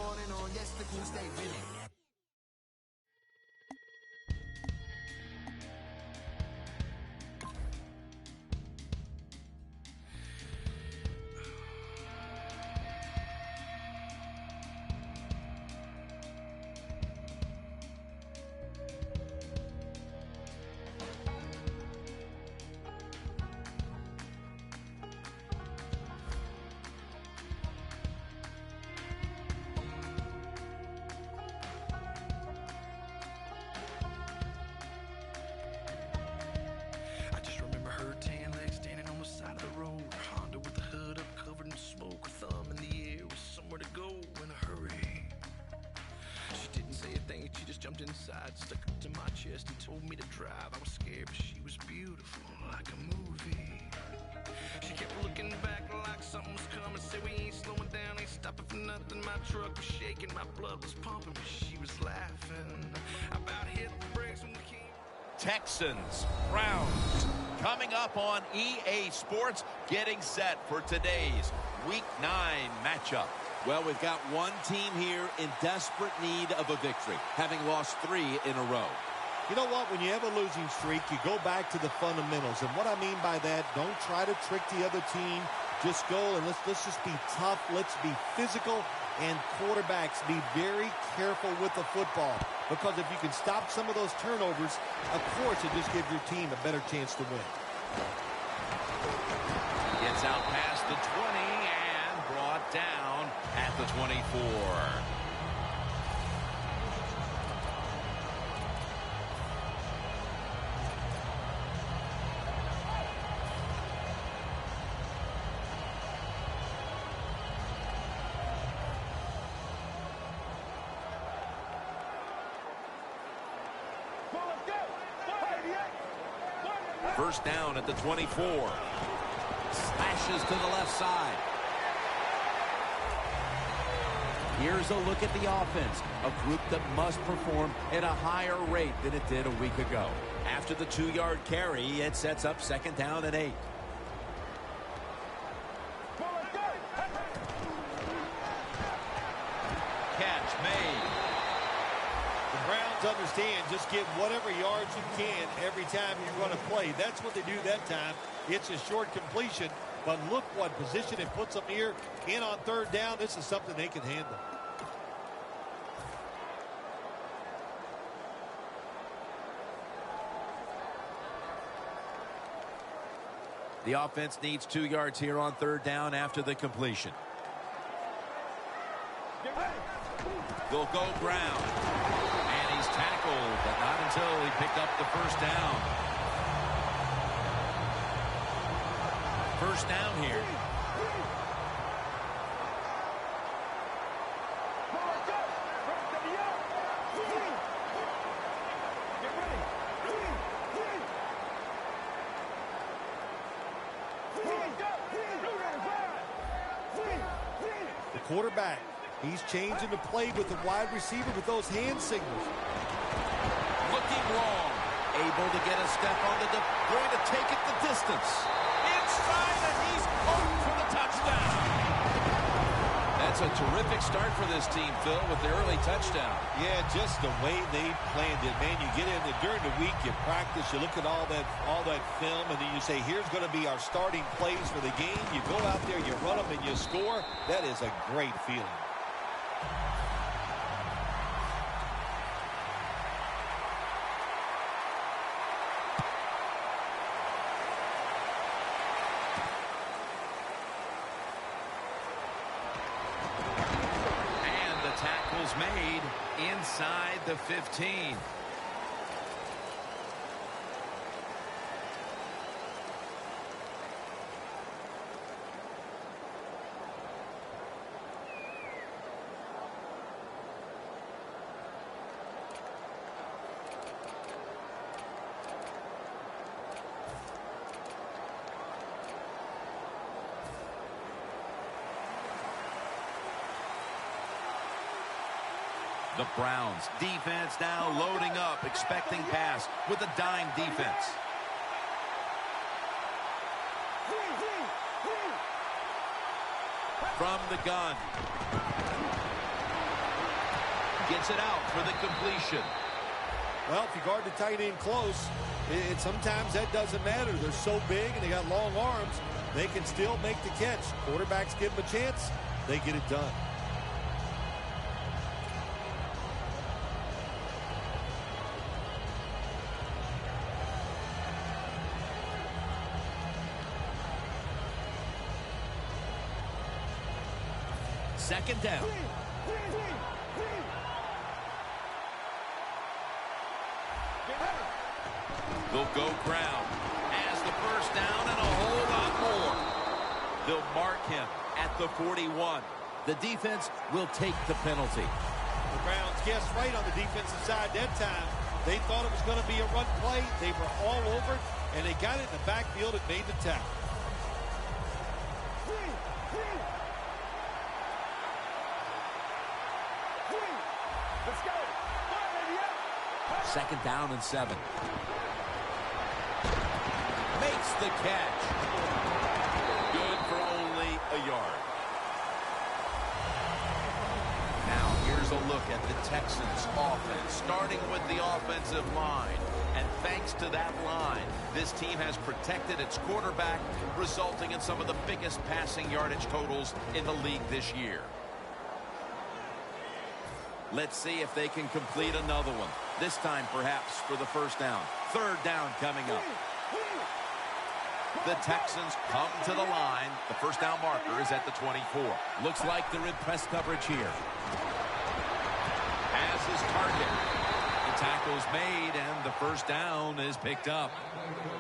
morning on, yes, the cool stay winning. Inside, stuck up to my chest and told me to drive. I was scared, but she was beautiful, like a movie. She kept looking back like something was coming. Said we ain't slowing down, ain't stopping for nothing. My truck was shaking, my blood was pumping, but she was laughing. I about hit the brakes when we came. Texans, Browns, coming up on EA Sports, getting set for today's Week 9 matchup. Well, we've got one team here in desperate need of a victory, having lost 3 in a row. You know what? When you have a losing streak, you go back to the fundamentals. And what I mean by that, don't try to trick the other team. Just go and let's just be tough. Let's be physical. And quarterbacks, be very careful with the football. Because if you can stop some of those turnovers, of course, it just gives your team a better chance to win. Gets out past the 20 and brought down at the 24. First down at the 24. Slashes to the left side. Here's a look at the offense, a group that must perform at a higher rate than it did a week ago. After the 2-yard carry, it sets up second down and 8. Catch made. The Browns understand just get whatever yards you can every time you're going to play. That's what they do that time. It's a short completion, but look what position it puts them here in on third down. This is something they can handle. The offense needs 2 yards here on third down after the completion. They'll go Brown. And he's tackled, but not until he picked up the first down. First down here. The quarterback, he's changing the play with the wide receiver with those hand signals. Looking wrong. Able to get a step on the going to take it the distance. Inside, and he's home for the touchdown. That's a terrific start for this team, Phil, with the early touchdown. Yeah, just the way they planned it, man. You get in there during the week, you practice, you look at all that film, and then you say, here's going to be our starting plays for the game. You go out there, you run them, and you score. That is a great feeling. Made inside the 15. The Browns defense now loading up, expecting pass with a dime defense. From the gun. Gets it out for the completion. Well, if you guard the tight end close, sometimes that doesn't matter. They're so big and they got long arms, they can still make the catch. Quarterbacks give them a chance, they get it done. Second down. They'll go ground as the first down and a whole lot more. They'll mark him at the 41. The defense will take the penalty. The Browns guessed right on the defensive side that time. They thought it was going to be a run play. They were all over it, and they got it in the backfield and made the tackle. Let's go. Second down and 7. Makes the catch. Good for only a yard. Now here's a look at the Texans offense, starting with the offensive line. And thanks to that line, this team has protected its quarterback, resulting in some of the biggest passing yardage totals in the league this year. Let's see if they can complete another one. This time, perhaps, for the first down. Third down coming up. The Texans come to the line. The first down marker is at the 24. Looks like they're in press coverage here. Has his target. The tackle's made, and the first down is picked up.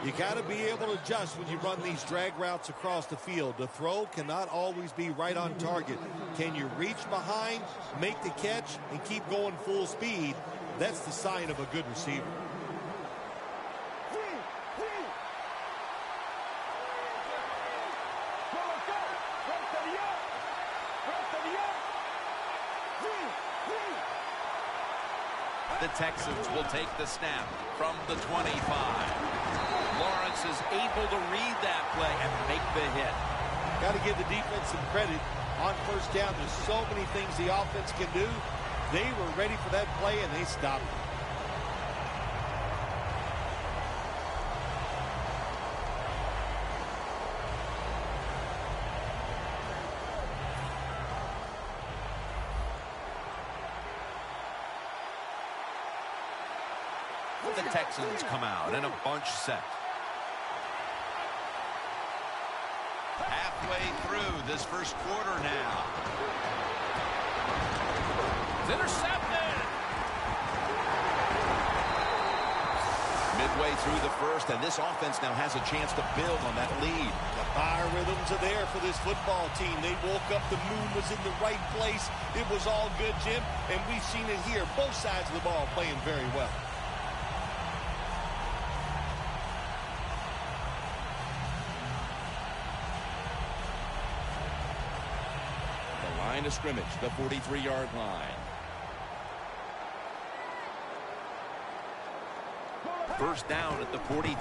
You got to be able to adjust when you run these drag routes across the field. The throw cannot always be right on target. Can you reach behind, make the catch, and keep going full speed? That's the sign of a good receiver. The Texans will take the snap from the 25. Lawrence is able to read that play and make the hit. Got to give the defense some credit on first down. There's so many things the offense can do. They were ready for that play, and they stopped it. The Texans come out in a bunch set. Halfway through this first quarter now. It's intercepted. Midway through the first, and this offense now has a chance to build on that lead. The biorhythms are there for this football team. They woke up, the moon was in the right place. It was all good, Jim, and we've seen it here. Both sides of the ball playing very well. Line of scrimmage, the 43-yard line. First down at the 43.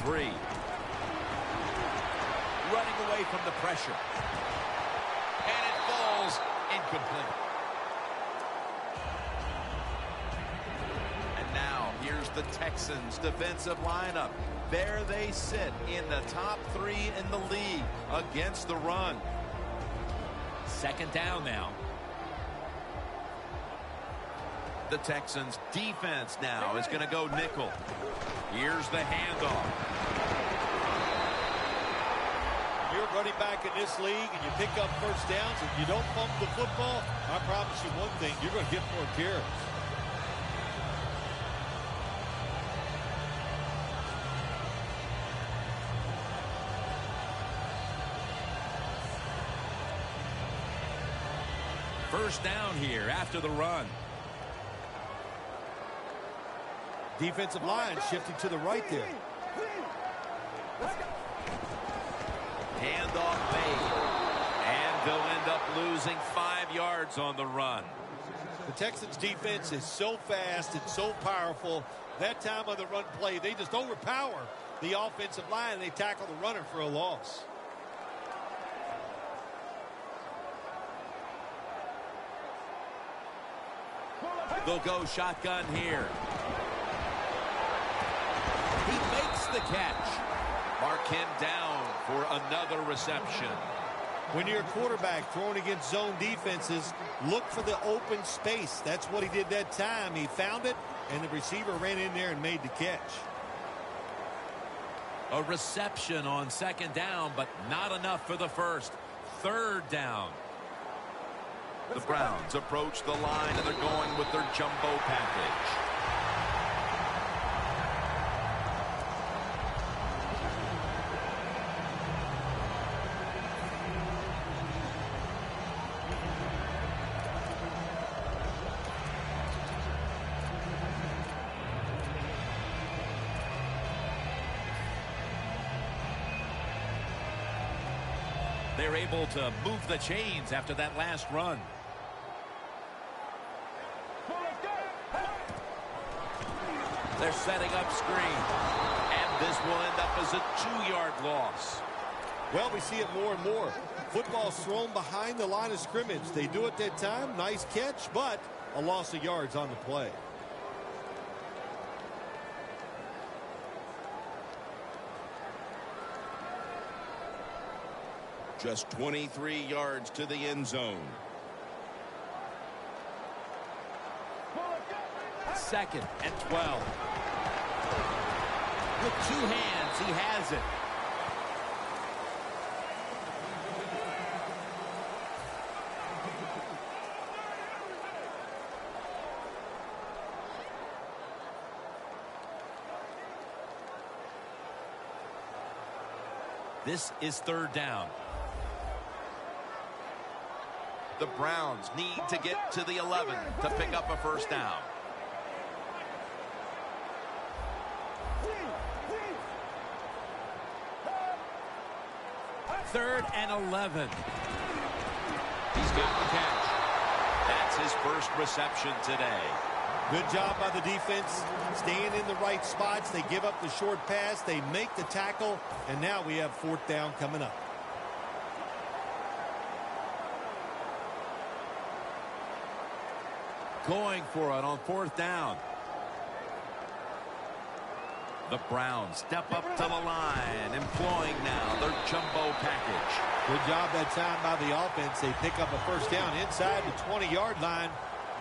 Running away from the pressure. And it falls incomplete. And now here's the Texans defensive lineup. There they sit in the top 3 in the league against the run. Second down now. The Texans defense now is going to go nickel. Here's the handoff. You're running back in this league and you pick up first downs. If you don't pump the football, I promise you one thing, you're going to get more carries. First down here after the run. Defensive line shifting to the right there. Handoff made. And they'll end up losing 5 yards on the run. The Texans defense is so fast and so powerful. That time on the run play, they just overpower the offensive line and they tackle the runner for a loss. They'll go shotgun here. He makes the catch. Mark him down for another reception. When you're a quarterback throwing against zone defenses, look for the open space. That's what he did that time. He found it, and the receiver ran in there and made the catch. A reception on second down, but not enough for the first. Third down. The Browns approach the line, and they're going with their jumbo package. They're able to move the chains after that last run. They're setting up screen. And this will end up as a 2-yard loss. Well, we see it more and more. Football's thrown behind the line of scrimmage. They do it that time. Nice catch, but a loss of yards on the play. Just 23 yards to the end zone. Second and 12. With 2 hands, he has it. This is third down. The Browns need to get to the 11 to pick up a first down. Third and 11. He's got the catch. That's his first reception today. Good job by the defense, staying in the right spots. They give up the short pass. They make the tackle, and now we have fourth down coming up. Going for it on fourth down. The Browns step up to the line, employing now their jumbo package. Good job that time by the offense. They pick up a first down inside the 20-yard line.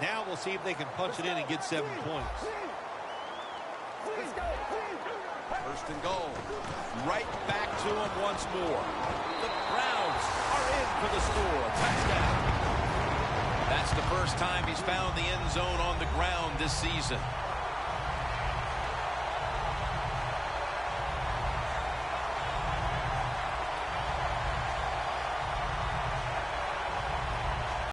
Now we'll see if they can punch it in and get 7 points. First and goal. Right back to him once more. The Browns are in for the score. Touchdown. That's the first time he's found the end zone on the ground this season.